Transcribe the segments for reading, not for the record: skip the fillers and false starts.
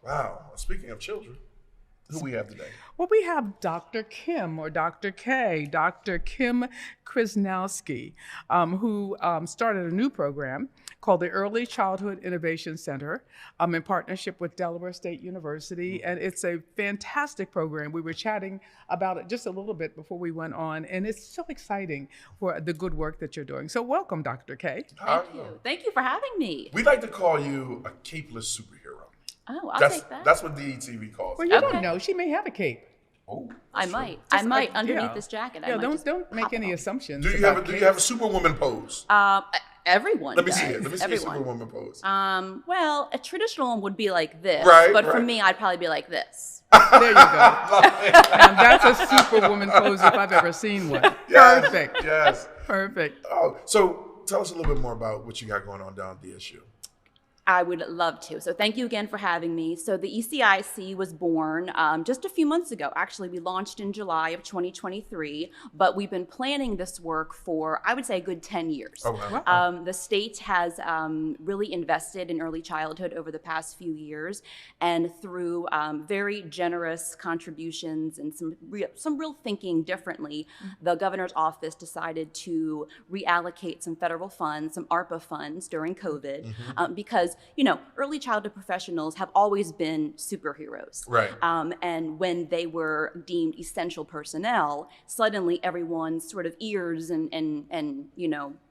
Wow. Speaking of children, who we have today? Well, we have Dr. Kim or Dr. K, Dr. Kim Krzanowski, who started a new program called the Early Childhood Innovation Center in partnership with Delaware State University. And it's a fantastic program. We were chatting about it just a little bit before we went on, and it's so exciting for the good work that you're doing. So welcome, Dr. K. Thank you. Thank you for having me. We like to call you a capeless superhero. Oh, I'll take that. That's what DETV calls Well, it. you don't know. She may have a cape. Oh, I that's might. true. I might Just, underneath yeah. this jacket. Yeah, I might don't make pop any it on. assumptions. Do you have a superwoman pose? Everyone. Let me does. see it. Let me see a Everyone. superwoman pose. Well, a traditional one would be like this, Right, but for right. me, I'd probably be like this. There you go. Now that's a superwoman pose if I've ever seen one. Yes, Perfect. Yes. Perfect. Oh, so tell us a little bit more about what you got going on down at DSU. I would love to. So thank you again for having me. So the ECIC was born just a few months ago. Actually, we launched in July of 2023, but we've been planning this work for, I would say, a good 10 years. Oh, wow. The state has really invested in early childhood over the past few years, and through very generous contributions and some real thinking differently, the governor's office decided to reallocate some federal funds, some ARPA funds during COVID, because early childhood professionals have always been superheroes. Right. And when they were deemed essential personnel, suddenly everyone's sort of ears and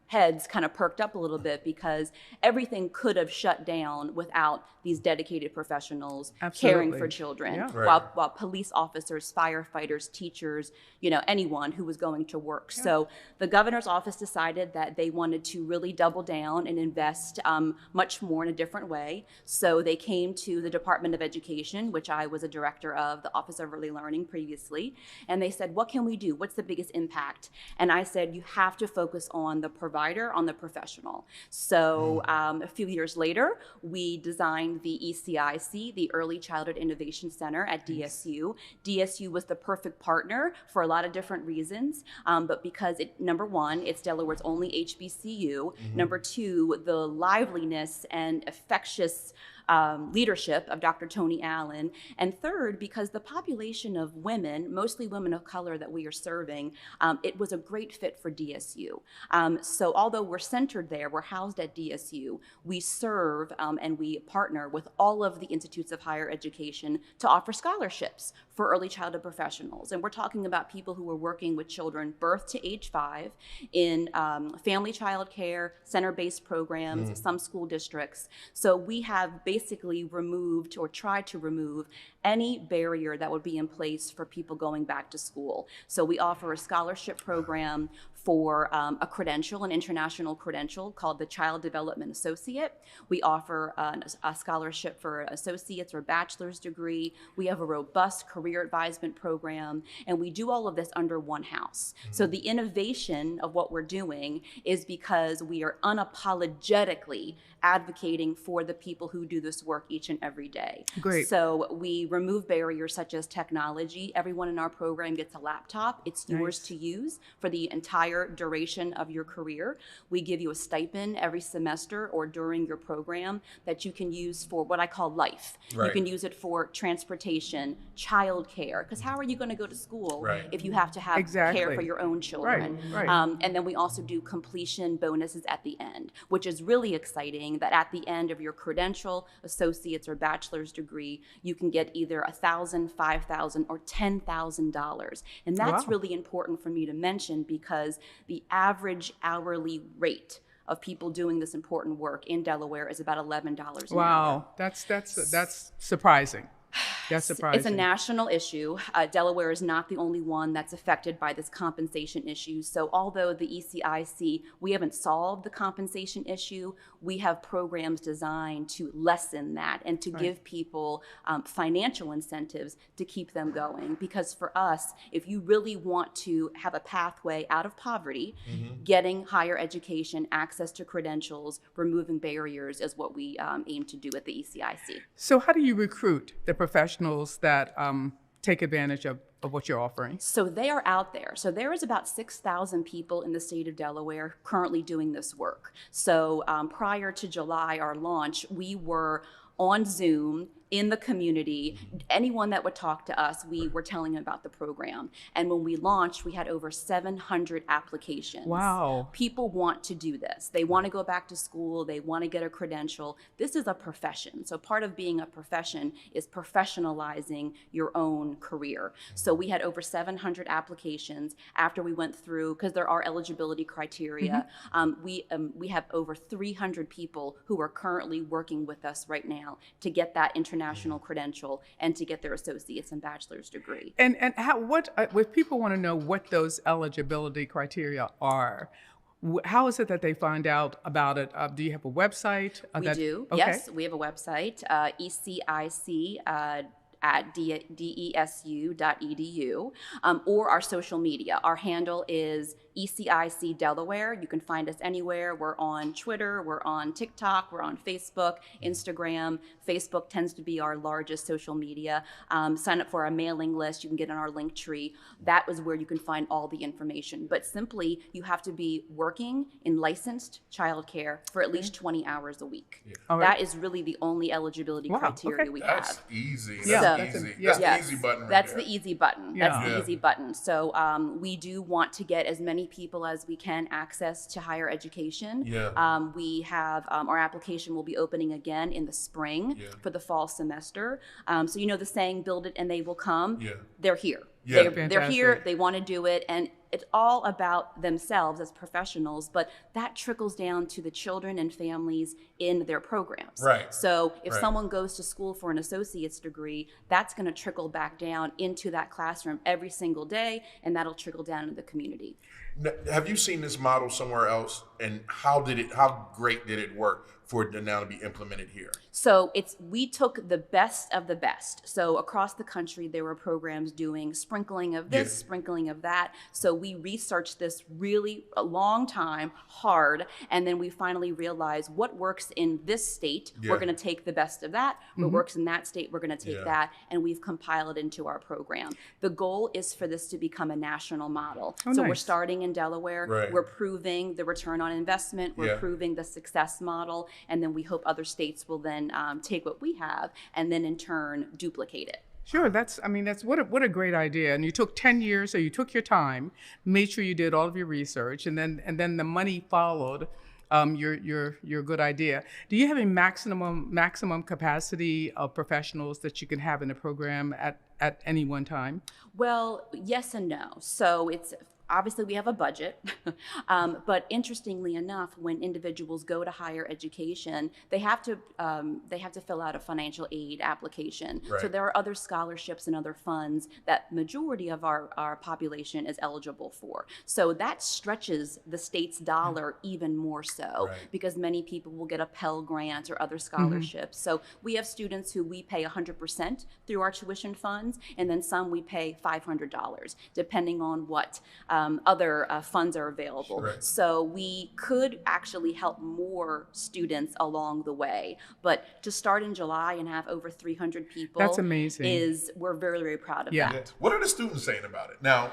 heads kind of perked up a little bit, because everything could have shut down without these dedicated professionals caring for children, Yeah. Right. while police officers, firefighters, teachers, anyone who was going to work. Yeah. So the governor's office decided that they wanted to really double down and invest much more in a different way. So they came to the Department of Education, which I was a director of, the Office of Early Learning previously, and they said, what can we do? What's the biggest impact? And I said, you have to focus on the provider, on the professional. So a few years later, we designed the ECIC, the Early Childhood Innovation Center at DSU. DSU was the perfect partner for a lot of different reasons, but because number one, it's Delaware's only HBCU. Number two, the liveliness and infectious leadership of Dr. Tony Allen. And third, because the population of women, mostly women of color that we are serving, it was a great fit for DSU. So although we're centered there, we're housed at DSU, we serve and we partner with all of the institutes of higher education to offer scholarships for early childhood professionals. And we're talking about people who are working with children birth to age 5 in family child care, center-based programs, some school districts. So we have basically removed or tried to remove any barrier that would be in place for people going back to school. So we offer a scholarship program for a credential, an international credential called the Child Development Associate. We offer a scholarship for associate's or bachelor's degree. We have a robust career advisement program, and we do all of this under one house. So the innovation of what we're doing is because we are unapologetically advocating for the people who do this work each and every day. Great. So we remove barriers such as technology. Everyone in our program gets a laptop. It's yours to use for the entire duration of your career. We give you a stipend every semester or during your program that you can use for what I call life. Right. You can use it for transportation, childcare, because how are you going to go to school if you have to have care for your own children? Right. And then we also do completion bonuses at the end, which is really exciting, that at the end of your credential, associate's or bachelor's degree, you can get either $1,000, $5,000, or $10,000. And that's really important for me to mention, because the average hourly rate of people doing this important work in Delaware is about $11 an hour. Wow, that's surprising. That's surprising. It's a national issue. Delaware is not the only one that's affected by this compensation issue. So although the ECIC, we haven't solved the compensation issue, we have programs designed to lessen that and to give people financial incentives to keep them going. Because for us, if you really want to have a pathway out of poverty, getting higher education, access to credentials, removing barriers is what we aim to do at the ECIC. So how do you recruit the professionals that take advantage of what you're offering? So they are out there. So there is about 6,000 people in the state of Delaware currently doing this work. So prior to July, our launch, we were on Zoom, in the community. Anyone that would talk to us, we were telling them about the program. And when we launched, we had over 700 applications. Wow. People want to do this. They want to go back to school. They want to get a credential. This is a profession. So part of being a profession is professionalizing your own career. So we had over 700 applications after we went through, because there are eligibility criteria. We have over 300 people who are currently working with us right now to get that international credential and to get their associate's and bachelor's degree. And if people want to know what those eligibility criteria are, how is it that they find out about it? Do you have a website? We do. Okay. Yes, we have a website, ECIC. At desu.edu, or our social media. Our handle is ECIC Delaware. You can find us anywhere. We're on Twitter, we're on TikTok, we're on Facebook, Instagram. Facebook tends to be our largest social media. Sign up for our mailing list. You can get on our link tree. That is where you can find all the information. But simply, you have to be working in licensed childcare for at least 20 hours a week. Yeah. That is really the only eligibility criteria we That's have. easy. Yeah. That's easy. Yeah. That's the easy button right That's there. the easy button. Yeah. That's the easy button. So we do want to get as many people as we can access to higher education. Yeah. We have our application will be opening again in the spring for the fall semester. So you know the saying, build it and they will come. Yeah. They're here. Yeah. They're here. Fantastic. They want to do it. And it's all about themselves as professionals, but that trickles down to the children and families in their programs. Right. So if Right. someone goes to school for an associate's degree, that's going to trickle back down into that classroom every single day, and that'll trickle down into the community. Now, have you seen this model somewhere else, and how great did it work for it to now be implemented here? So we took the best of the best. So across the country, there were programs doing sprinkling of this, sprinkling of that. So we researched this really a long time, hard, and then we finally realized what works in this state, we're going to take the best of that. What works in that state, we're going to take that, and we've compiled it into our program. The goal is for this to become a national model. So we're nice. starting in Delaware. Right. We're proving the return on investment. We're proving the success model, and then we hope other states will then take what we have and then in turn duplicate it. Sure, that's what a great idea. And you took 10 years, so you took your time, made sure you did all of your research, and then the money followed your good idea. Do you have a maximum capacity of professionals that you can have in a program at any one time? Well, yes and no. So it's obviously we have a budget, but interestingly enough, when individuals go to higher education, they have to fill out a financial aid application. Right. So there are other scholarships and other funds that majority of our population is eligible for. So that stretches the state's dollar even more so, because many people will get a Pell Grant or other scholarships. So we have students who we pay 100% through our tuition funds, and then some we pay $500, depending on what other funds are available. Right. So we could actually help more students along the way. But to start in July and have over 300 people, That's amazing. We're very, very proud of Yeah. that. What are the students saying about it? Now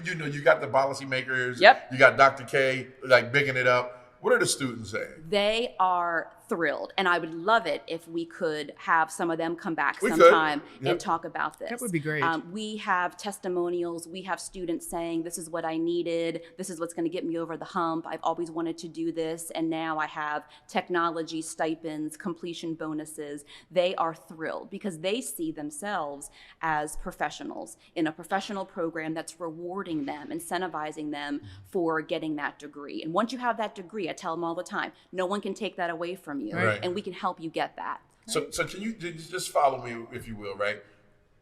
you know you got the policymakers. Yep. You got Dr. K like bigging it up. What are the students saying? They are thrilled, and I would love it if we could have some of them come back We could. sometime Yep. and talk about this. That would be great. We have testimonials. We have students saying, this is what I needed. This is what's going to get me over the hump. I've always wanted to do this, and now I have technology stipends, completion bonuses. They are thrilled because they see themselves as professionals in a professional program that's rewarding them, incentivizing them for getting that degree. And once you have that degree, I tell them all the time, no one can take that away from you, Right. and we can help you get that. So can you just follow me, if you will, right?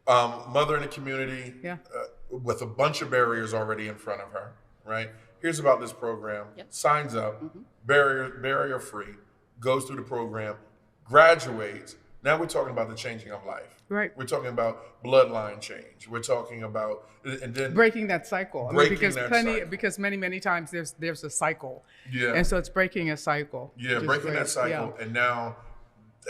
Mother in the community, Yeah. with a bunch of barriers already in front of her, right? Here's about this program, signs up, barrier free, goes through the program, graduates. Now we're talking about the changing of life. Right. We're talking about bloodline change. We're talking about, and then Breaking that cycle. Breaking because that plenty cycle. because many times there's a cycle. Yeah. And so it's breaking a cycle. Yeah, which is breaking great. that cycle, and now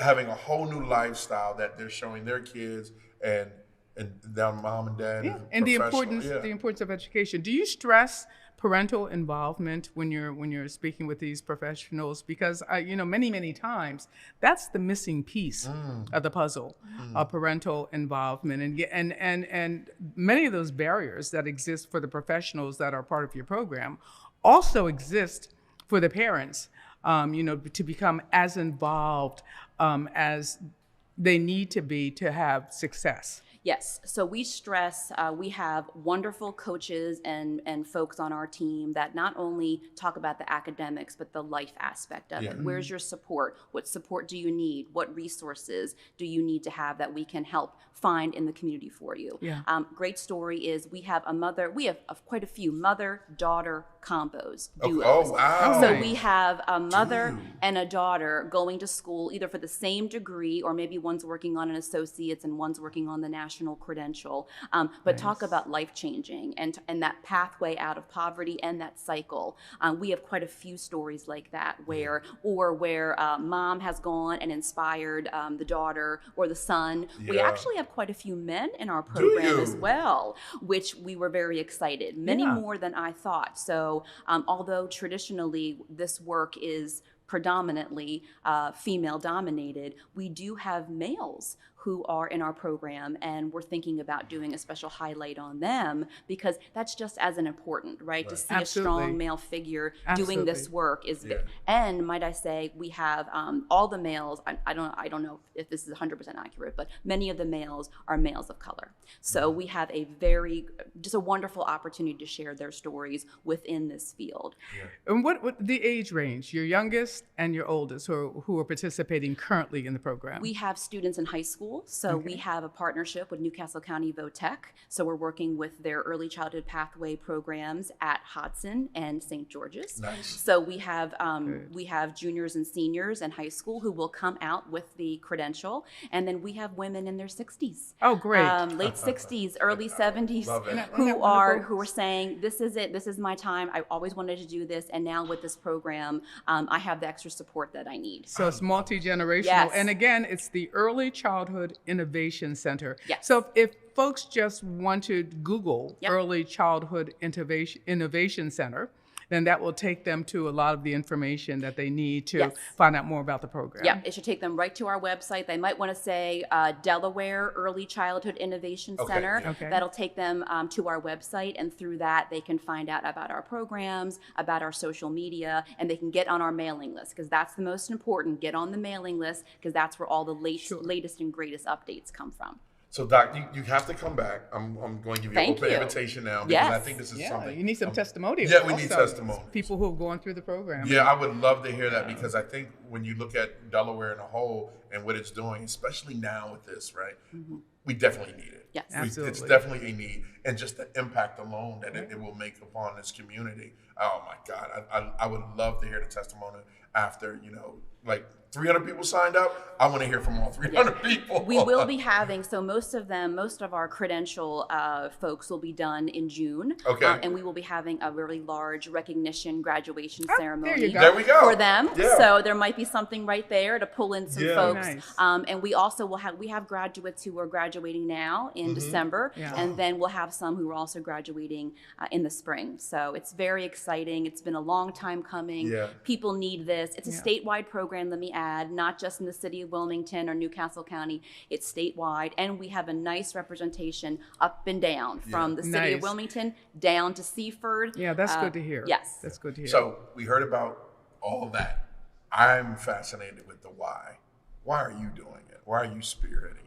having a whole new lifestyle that they're showing their kids, and and their mom and dad. Yeah, is and the professional. importance of education. Do you stress parental involvement when you're speaking with these professionals? Because many times that's the missing piece of the puzzle, parental involvement, and many of those barriers that exist for the professionals that are part of your program also exist for the parents. To become as involved as they need to be to have success. Yes, so we stress, we have wonderful coaches and folks on our team that not only talk about the academics, but the life aspect of it. Where's your support? What support do you need? What resources do you need to have that we can help find in the community for you? Yeah. Great story is we have quite a few mother-daughter combos, duos. Oh, wow. So we have a mother and a daughter going to school either for the same degree, or maybe one's working on an associate's and one's working on the national credential, but talk about life-changing and that pathway out of poverty and that cycle. We have quite a few stories like that where mom has gone and inspired the daughter or the son. We actually have quite a few men in our program as well, which we were very excited, many more than I thought. So although traditionally this work is predominantly female dominated, we do have males who are in our program, and we're thinking about doing a special highlight on them because that's just as important, right? To see a strong male figure doing this work is big. And might I say, we have all the males, I don't know if this is 100% accurate, but many of the males are males of color. So we have just a wonderful opportunity to share their stories within this field. And what the age range, your youngest and your oldest who are participating currently in the program? We have students in high school. So we have a partnership with Newcastle County VOTEC. So we're working with their early childhood pathway programs at Hodson and St. George's. Nice. So we have juniors and seniors in high school who will come out with the credential, and then we have women in their 60s. Oh, great! Late 60s, early 70s, who are saying, "This is it. This is my time. I always wanted to do this, and now with this program, I have the extra support that I need." So it's multi-generational, Yes. And again, it's the Early Childhood Innovation Center. Yes. So if folks just want to Google Yep. Early Childhood Innovation Center, then that will take them to a lot of the information that they need to find out more about the program. Yeah, it should take them right to our website. They might want to say Delaware Early Childhood Innovation Center. Okay. That'll take them to our website, and through that they can find out about our programs, about our social media, and they can get on our mailing list, because that's the most important. Get on the mailing list, because that's where all the latest and greatest updates come from. So, Doc, you have to come back. I'm going to give you an open invitation now, because I think this is something. You need some testimonials. Yeah, we need testimonials. People who have gone through the program. Yeah, I would love to hear that, because I think when you look at Delaware in a whole and what it's doing, especially now with this, right, we definitely need it. Yes. Absolutely. It's definitely a need, and just the impact alone that it will make upon this community. Oh my God, I would love to hear the testimony after, like 300 people signed up. I want to hear from all 300 people. We will be having, so most of our credential folks will be done in June. Okay. And we will be having a really large recognition graduation ceremony there you go. There we go. for them. Yeah. So there might be something right there to pull in some folks. Nice. And we also we have graduates who are graduating now in December, and then we'll have some who are also graduating in the spring. So it's very exciting. It's been a long time coming. Yeah. People need this. It's a statewide program, let me add, not just in the city of Wilmington or Newcastle County. It's statewide, and we have a nice representation up and down from the city of Wilmington down to Seaford. Yeah, that's good to hear. Yes. That's good to hear. So we heard about all that. I'm fascinated with the why. Why are you doing it? Why are you spearheading it?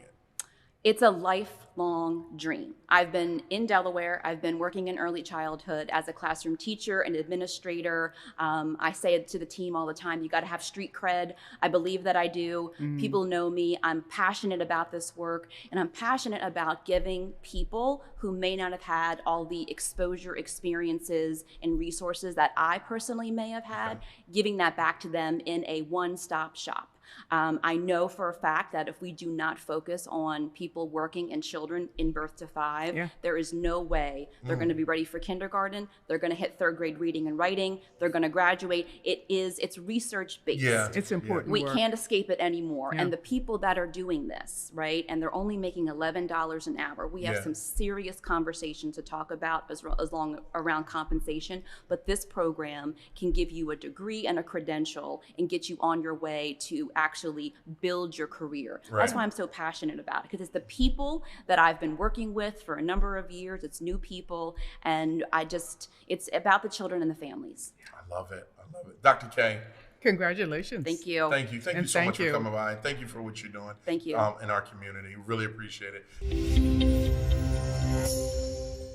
It's a lifelong dream. I've been in Delaware. I've been working in early childhood as a classroom teacher and administrator. I say it to the team all the time, you got to have street cred. I believe that I do. People know me. I'm passionate about this work, and I'm passionate about giving people who may not have had all the exposure, experiences, and resources that I personally may have had, giving that back to them in a one-stop shop. I know for a fact that if we do not focus on people working and children in birth to 5, there is no way they're going to be ready for kindergarten. They're going to hit 3rd grade reading and writing. They're going to graduate. It's research based. Yeah. It's important We work. can't escape it anymore. And the people that are doing this, right, and they're only making $11 an hour, we have some serious conversations to talk about as long around compensation. But this program can give you a degree and a credential and get you on your way to actually build your career. That's why I'm so passionate about it, because it's the people that I've been working with for a number of years. It's new people, and it's about the children and the families. I love it. I love it. Dr. K. Congratulations. Thank you. Thank you. Thank you so much for coming by. Thank you for what you're doing. Thank you. In our community. Really appreciate it.